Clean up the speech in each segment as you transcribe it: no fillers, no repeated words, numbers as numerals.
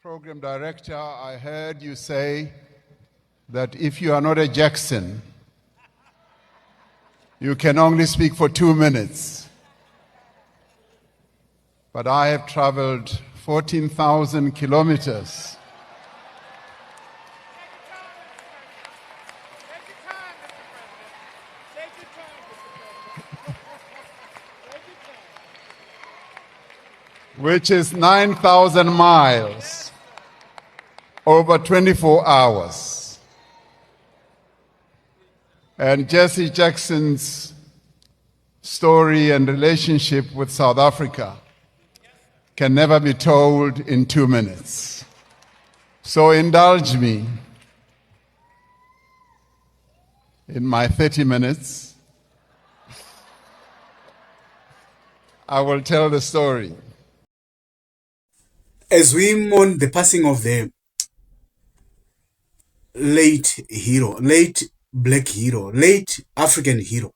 Program Director, I heard you say that if you are not a Jackson, you can only speak for 2 minutes. But I have traveled 14,000 kilometers which is 9,000 miles over 24 hours. And Jesse Jackson's story and relationship with South Africa can never be told in 2 minutes. So indulge me in my 30 minutes. I will tell the story. As we mourn the passing of the late black hero, late African hero,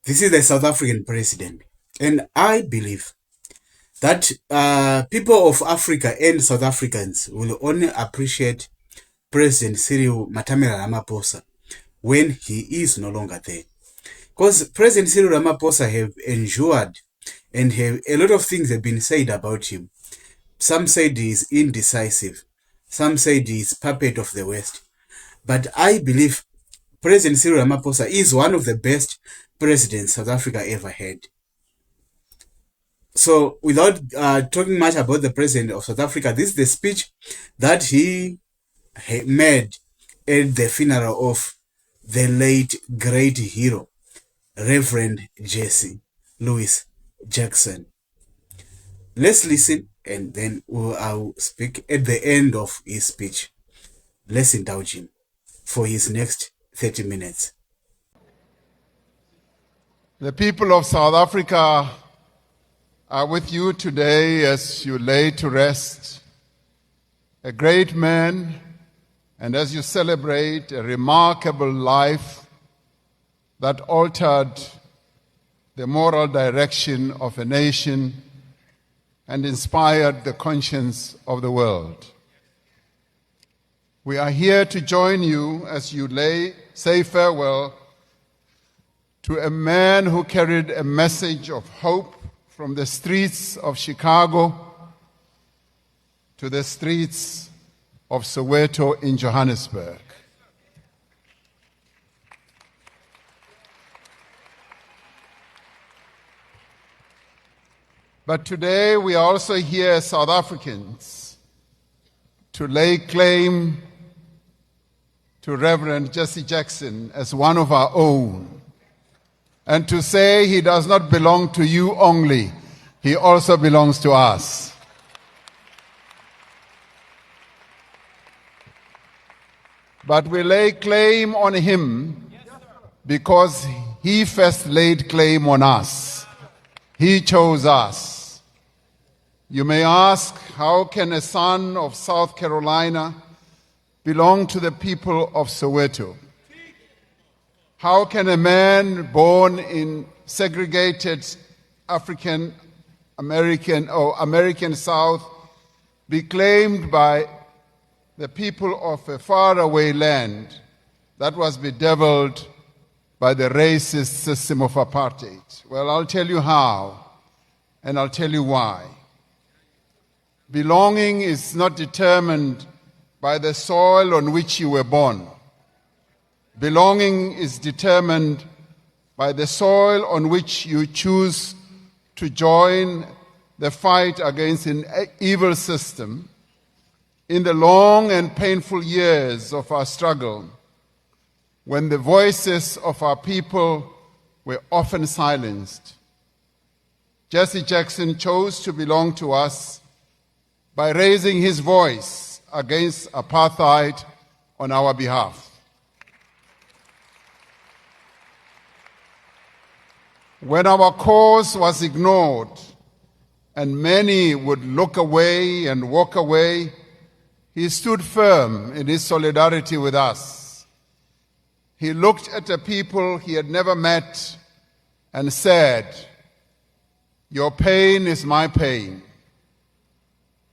this is the South African president. And I believe that people of Africa and South Africans will only appreciate President Cyril Matamela Ramaphosa when he is no longer there. Because President Cyril Ramaphosa have endured and a lot of things have been said about him. Some said he is indecisive. Some said he is puppet of the West. But I believe President Cyril Ramaphosa is one of the best presidents South Africa ever had. So without talking much about the president of South Africa, this is the speech that he made at the funeral of the late great hero, Reverend Jesse Louis Jackson. Let's listen and then I'll speak at the end of his speech. Let's indulge him for his next 30 minutes. The people of South Africa are with you today as you lay to rest a great man and as you celebrate a remarkable life that altered the moral direction of a nation and inspired the conscience of the world. We are here to join you as you say farewell to a man who carried a message of hope from the streets of Chicago to the streets of Soweto in Johannesburg. But today we are also here as South Africans to lay claim to Reverend Jesse Jackson as one of our own, and to say he does not belong to you only, he also belongs to us. But we lay claim on him because he first laid claim on us. He chose us. You may ask, how can a son of South Carolina belong to the people of Soweto? How can a man born in segregated African American or American South be claimed by the people of a faraway land that was bedeviled by the racist system of apartheid? Well, I'll tell you how, and I'll tell you why. Belonging is not determined by the soil on which you were born. Belonging is determined by the soil on which you choose to join the fight against an evil system. In the long and painful years of our struggle, when the voices of our people were often silenced, Jesse Jackson chose to belong to us by raising his voice against apartheid on our behalf. When our cause was ignored and many would look away and walk away, he stood firm in his solidarity with us. He looked at a people he had never met and said, "Your pain is my pain.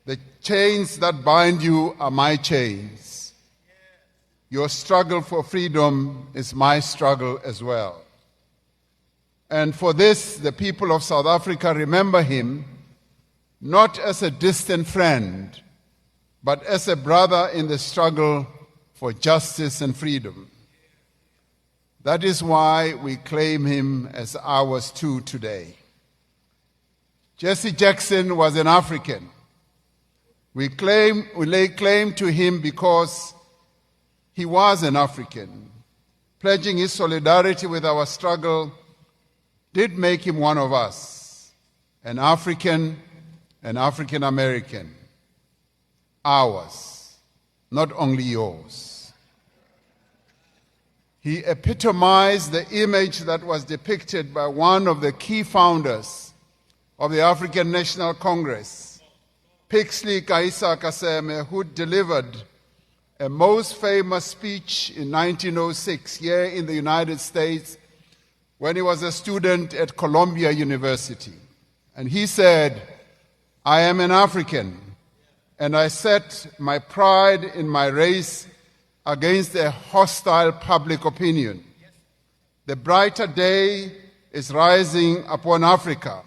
The chains that bind you are my chains. Your struggle for freedom is my struggle as well. And for this, the people of South Africa remember him not as a distant friend, but as a brother in the struggle for justice and freedom. That is why we claim him as ours too today. Jesse Jackson was an African. We lay claim to him because he was an African. Pledging his solidarity with our struggle did make him one of us, an African American. Ours, not only yours. He epitomized the image that was depicted by one of the key founders of the African National Congress, Pixley Kaisa Kaseme, who delivered a most famous speech in 1906 here in the United States when he was a student at Columbia University. And he said, "I am an African, and I set my pride in my race against a hostile public opinion. The brighter day is rising upon Africa.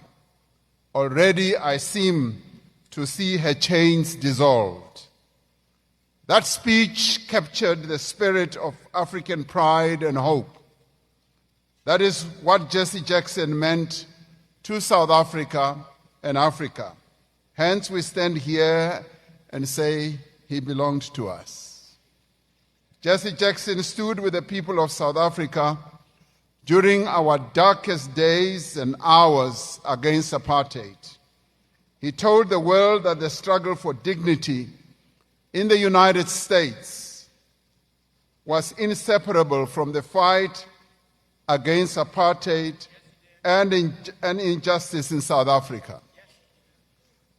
Already I seem to see her chains dissolved." That speech captured the spirit of African pride and hope. That is what Jesse Jackson meant to South Africa and Africa. Hence we stand here and say he belonged to us. Jesse Jackson stood with the people of South Africa during our darkest days and hours against apartheid. He told the world that the struggle for dignity in the United States was inseparable from the fight against apartheid and injustice in South Africa.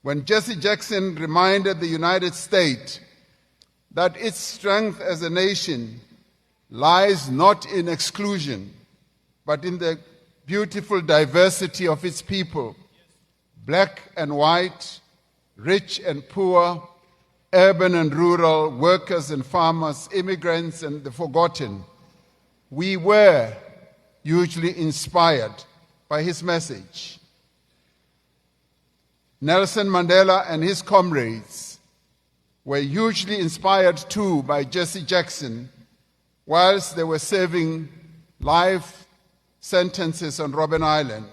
When Jesse Jackson reminded the United States that its strength as a nation lies not in exclusion, but in the beautiful diversity of its people, black and white, rich and poor, urban and rural, workers and farmers, immigrants and the forgotten, we were hugely inspired by his message. Nelson Mandela and his comrades were hugely inspired too by Jesse Jackson whilst they were serving life sentences on Robben Island,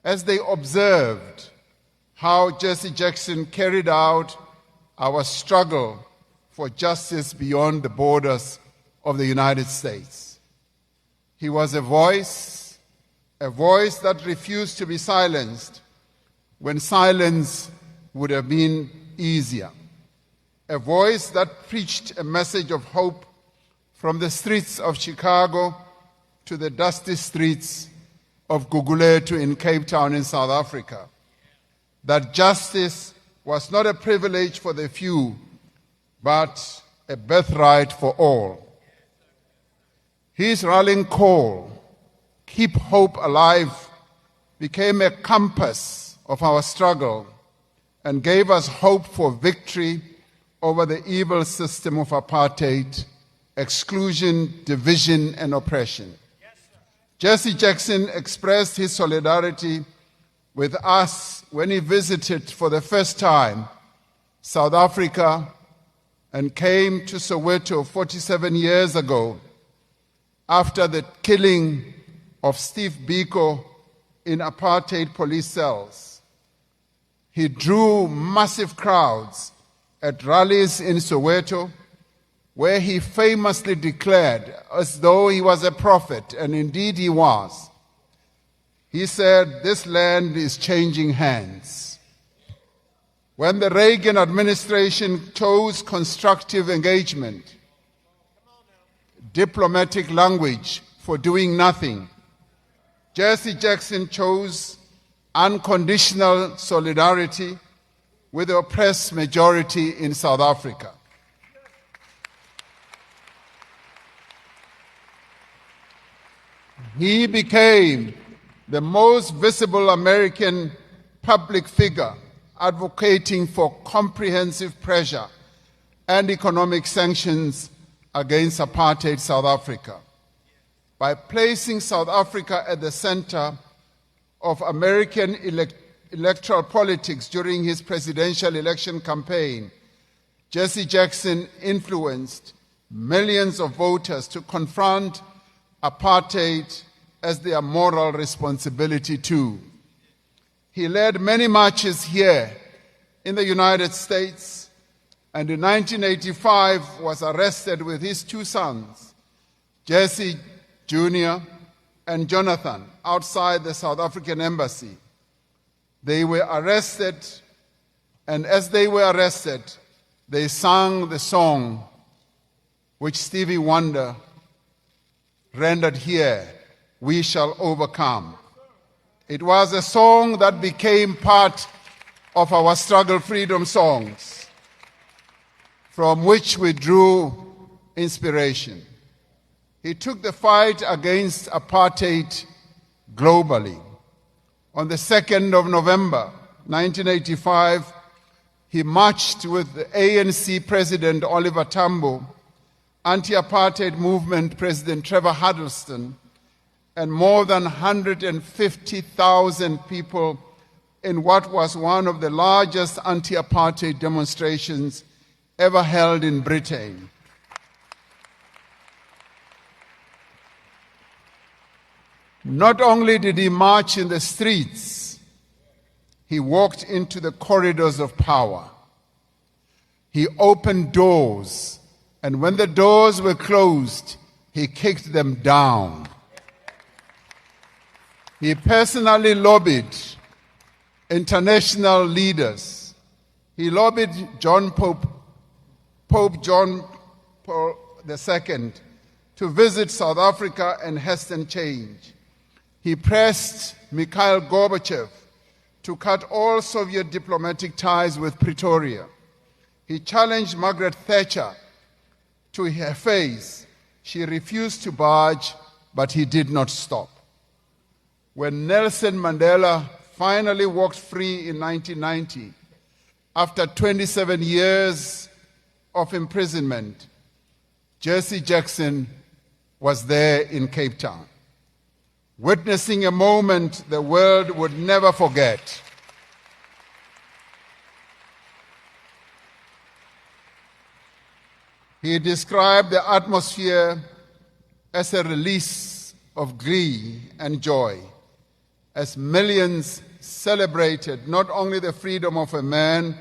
as they observed how Jesse Jackson carried out our struggle for justice beyond the borders of the United States. He was a voice that refused to be silenced when silence would have been easier. A voice that preached a message of hope from the streets of Chicago to the dusty streets of Gugulethu in Cape Town in South Africa. That justice was not a privilege for the few, but a birthright for all. His rallying call, "Keep hope alive," became a compass of our struggle and gave us hope for victory over the evil system of apartheid, exclusion, division, and oppression. Jesse Jackson expressed his solidarity with us when he visited for the first time South Africa and came to Soweto 47 years ago after the killing of Steve Biko in apartheid police cells. He drew massive crowds at rallies in Soweto, where he famously declared, as though he was a prophet, and indeed he was. He said, "This land is changing hands." When the Reagan administration chose constructive engagement, diplomatic language for doing nothing, Jesse Jackson chose unconditional solidarity with the oppressed majority in South Africa. He became the most visible American public figure advocating for comprehensive pressure and economic sanctions against apartheid South Africa. By placing South Africa at the center of American electoral politics during his presidential election campaign, Jesse Jackson influenced millions of voters to confront apartheid as their moral responsibility too. He led many marches here in the United States, and in 1985 was arrested with his two sons, Jesse Jr. and Jonathan, outside the South African embassy. They were arrested, and as they were arrested, they sang the song which Stevie Wonder rendered here, "We Shall Overcome." It was a song that became part of our struggle freedom songs, from which we drew inspiration. He took the fight against apartheid globally. On the 2nd of November, 1985, he marched with the ANC President Oliver Tambo, anti-apartheid movement President Trevor Huddleston, and more than 150,000 people in what was one of the largest anti-apartheid demonstrations ever held in Britain. Not only did he march in the streets, he walked into the corridors of power. He opened doors, and when the doors were closed, he kicked them down. He personally lobbied international leaders. He lobbied Pope John Paul II to visit South Africa and hasten change. He pressed Mikhail Gorbachev to cut all Soviet diplomatic ties with Pretoria. He challenged Margaret Thatcher to her face. She refused to budge, but he did not stop. When Nelson Mandela finally walked free in 1990, after 27 years of imprisonment, Jesse Jackson was there in Cape Town, witnessing a moment the world would never forget. He described the atmosphere as a release of glee and joy, as millions celebrated not only the freedom of a man,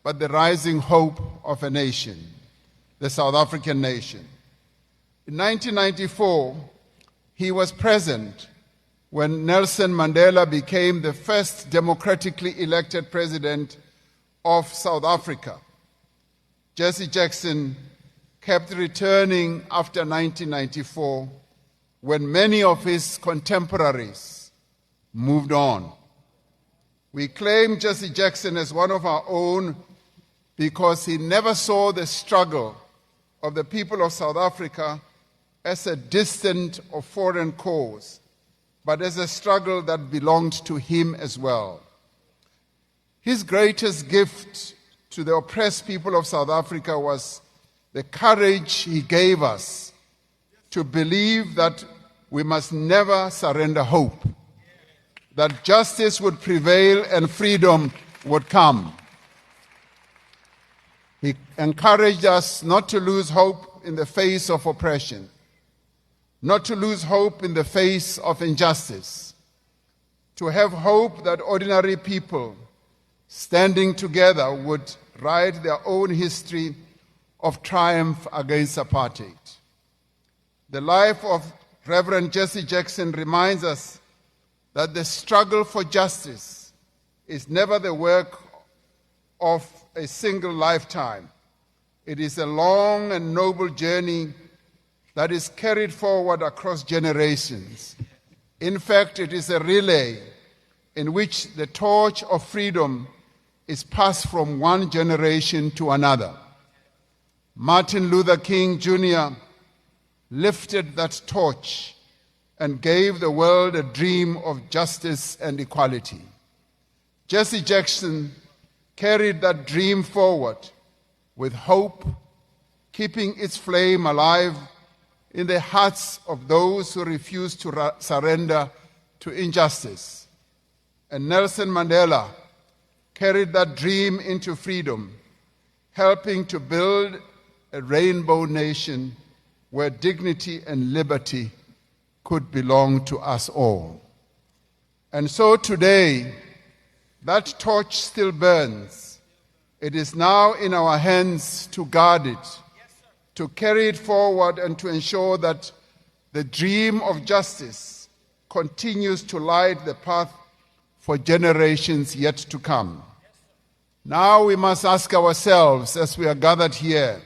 but the rising hope of a nation, the South African nation. In 1994, he was present when Nelson Mandela became the first democratically elected president of South Africa. Jesse Jackson kept returning after 1994, when many of his contemporaries moved on. We claim Jesse Jackson as one of our own because he never saw the struggle of the people of South Africa as a distant or foreign cause, but as a struggle that belonged to him as well. His greatest gift to the oppressed people of South Africa was the courage he gave us to believe that we must never surrender hope, that justice would prevail and freedom would come. He encouraged us not to lose hope in the face of oppression, not to lose hope in the face of injustice, to have hope that ordinary people standing together would write their own history of triumph against apartheid. The life of Reverend Jesse Jackson reminds us that the struggle for justice is never the work of a single lifetime. It is a long and noble journey that is carried forward across generations. In fact, it is a relay in which the torch of freedom is passed from one generation to another. Martin Luther King Jr. lifted that torch and gave the world a dream of justice and equality. Jesse Jackson carried that dream forward with hope, keeping its flame alive in the hearts of those who refuse to surrender to injustice. And Nelson Mandela carried that dream into freedom, helping to build a rainbow nation where dignity and liberty could belong to us all. And so today, that torch still burns. It is now in our hands to guard it, to carry it forward, and to ensure that the dream of justice continues to light the path for generations yet to come. Now we must ask ourselves, as we are gathered here,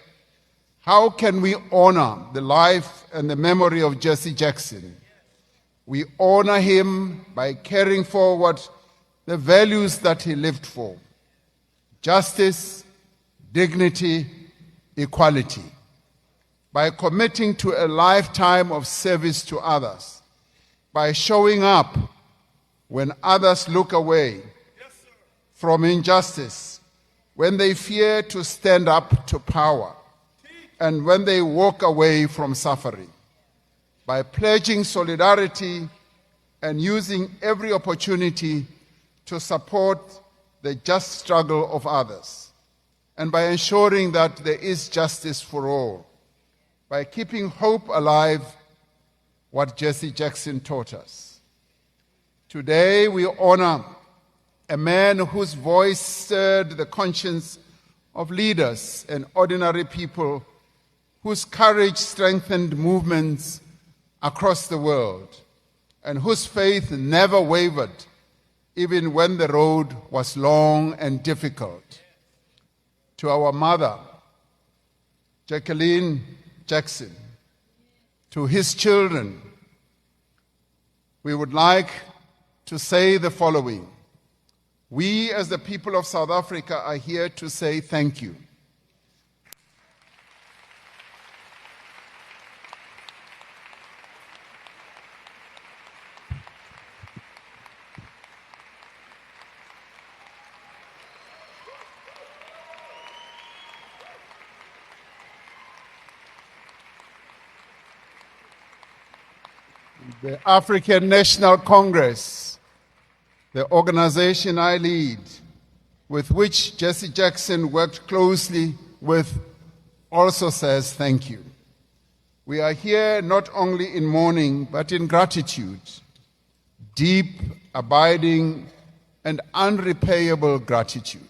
how can we honor the life and the memory of Jesse Jackson? We honor him by carrying forward the values that he lived for: justice, dignity, equality. By committing to a lifetime of service to others, by showing up when others look away from injustice, when they fear to stand up to power, and when they walk away from suffering, by pledging solidarity and using every opportunity to support the just struggle of others, and by ensuring that there is justice for all, by keeping hope alive, what Jesse Jackson taught us. Today we honor a man whose voice stirred the conscience of leaders and ordinary people, whose courage strengthened movements across the world, and whose faith never wavered, even when the road was long and difficult. To our mother, Jacqueline Jackson, to his children, we would like to say the following. We, as the people of South Africa, are here to say thank you. The African National Congress, the organization I lead, with which Jesse Jackson worked closely with, also says thank you. We are here not only in mourning, but in gratitude, deep, abiding, and unrepayable gratitude.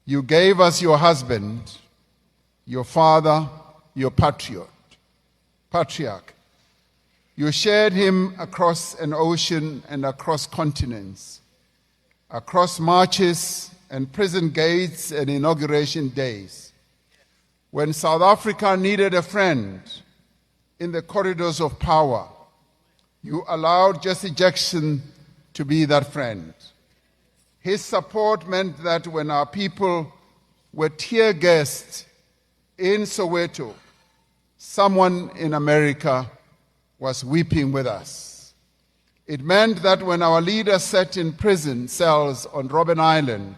You gave us your husband, your father, your patriarch. You shared him across an ocean and across continents, across marches and prison gates and inauguration days. When South Africa needed a friend in the corridors of power, you allowed Jesse Jackson to be that friend. His support meant that when our people were tear-gassed in Soweto, someone in America was weeping with us. It meant that when our leaders sat in prison cells on Robben Island,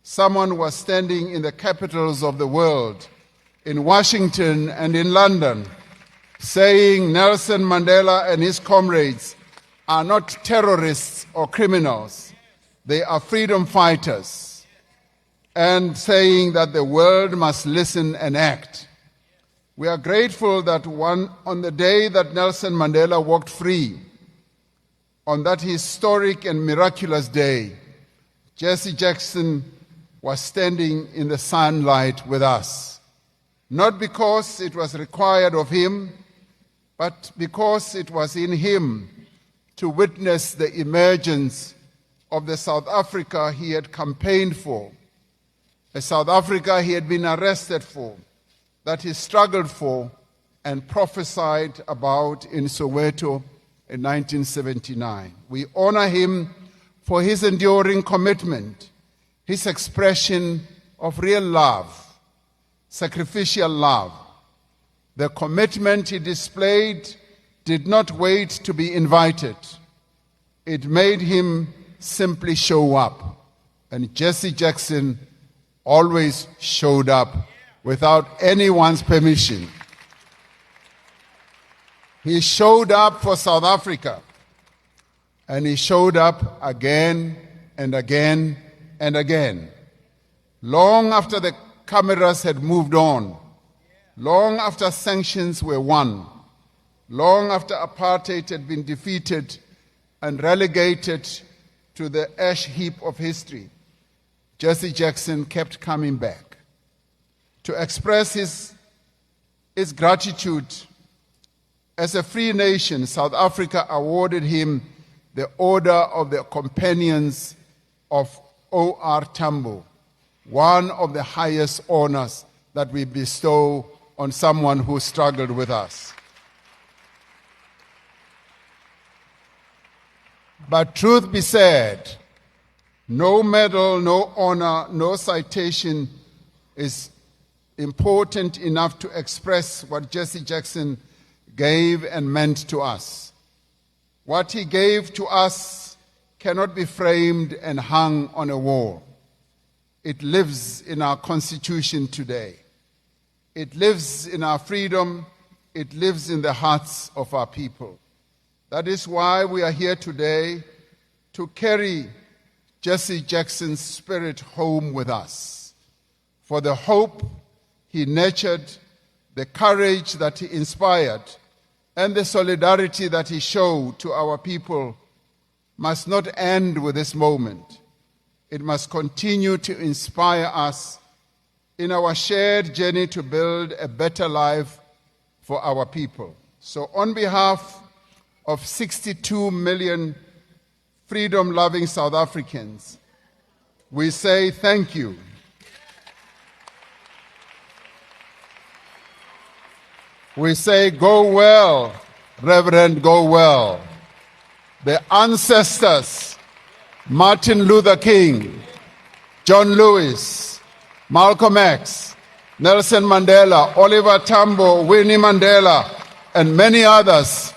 someone was standing in the capitals of the world, in Washington and in London, saying Nelson Mandela and his comrades are not terrorists or criminals, they are freedom fighters, and saying that the world must listen and act. We are grateful that on the day that Nelson Mandela walked free, on that historic and miraculous day, Jesse Jackson was standing in the sunlight with us, not because it was required of him, but because it was in him to witness the emergence of the South Africa he had campaigned for, a South Africa he had been arrested for, that he struggled for and prophesied about in Soweto in 1979. We honor him for his enduring commitment, his expression of real love, sacrificial love. The commitment he displayed did not wait to be invited. It made him simply show up And Jesse Jackson always showed up without anyone's permission. He showed up for South Africa, and he showed up again and again and again. Long after the cameras had moved on, long after sanctions were won, long after apartheid had been defeated and relegated to the ash heap of history, Jesse Jackson kept coming back to express his gratitude. As a free nation, South Africa awarded him the Order of the Companions of O.R. Tambo, one of the highest honors that we bestow on someone who struggled with us. But truth be said, no medal, no honor, no citation is important enough to express what Jesse Jackson gave and meant to us. What he gave to us cannot be framed and hung on a wall. It lives in our Constitution today. It lives in our freedom. It lives in the hearts of our people. That is why we are here today to carry Jesse Jackson's spirit home with us. For the hope he nurtured, the courage that he inspired, and the solidarity that he showed to our people must not end with this moment. It must continue to inspire us in our shared journey to build a better life for our people. So on behalf of 62 million freedom-loving South Africans, we say thank you. We say, go well, Reverend, go well. The ancestors, Martin Luther King, John Lewis, Malcolm X, Nelson Mandela, Oliver Tambo, Winnie Mandela, and many others,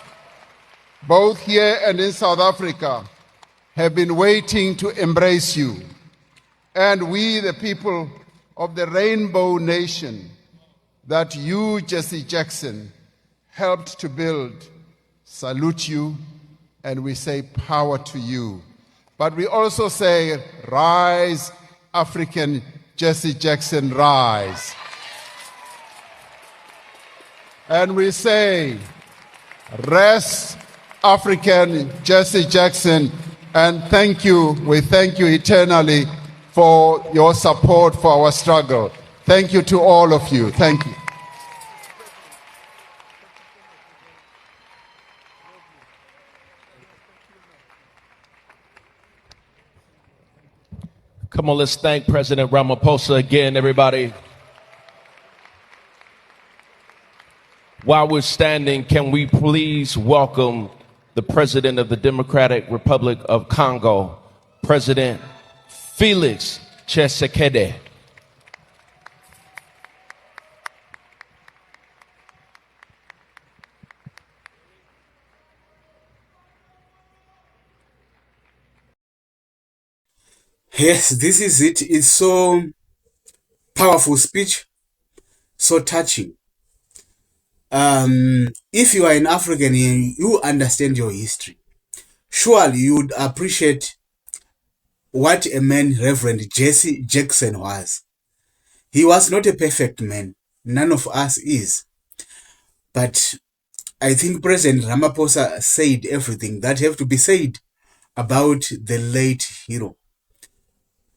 both here and in South Africa, have been waiting to embrace you. And we, the people of the Rainbow Nation, that you, Jesse Jackson, helped to build, salute you, and we say power to you. But we also say, rise, African Jesse Jackson, rise. And we say, rest, African Jesse Jackson, and thank you, we thank you eternally for your support for our struggle. Thank you to all of you. Thank you. Come on, let's thank President Ramaphosa again, everybody. While we're standing, can we please welcome the President of the Democratic Republic of Congo, President Felix Tshisekedi. Yes, this is it. It's so powerful speech, so touching. If you are an African and you understand your history, surely you would appreciate what a man Reverend Jesse Jackson was. He was not a perfect man. None of us is. But I think President Ramaphosa said everything that have to be said about the late hero,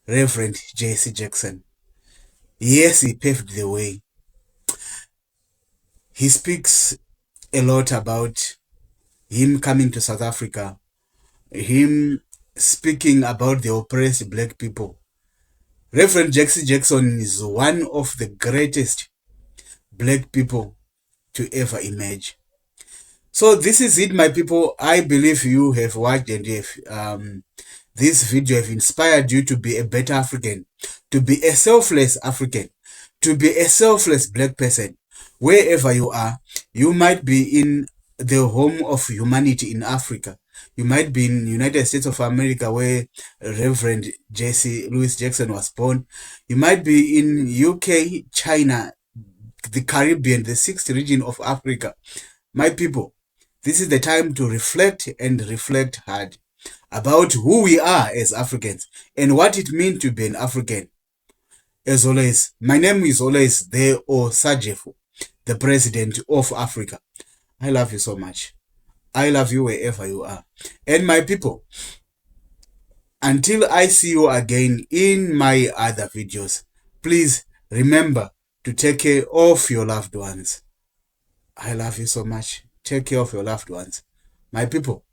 Reverend Jesse Jackson. Yes, he paved the way. He speaks a lot about him coming to South Africa, him speaking about the oppressed black people. Reverend Jesse Jackson is one of the greatest black people to ever emerge. So this is it, my people. I believe you have watched and this video have inspired you to be a better African, to be a selfless African, to be a selfless black person. Wherever you are, you might be in the home of humanity in Africa. You might be in United States of America, where Reverend Jesse Louis Jackson was born. You might be in UK, China, the Caribbean, the sixth region of Africa. My people, this is the time to reflect and reflect hard about who we are as Africans and what it means to be an African. As always, my name is always the Osajefu, the President of Africa. I love you so much. I love you wherever you are. And my people, until I see you again in my other videos, please remember to take care of your loved ones. I love you so much. Take care of your loved ones. My people,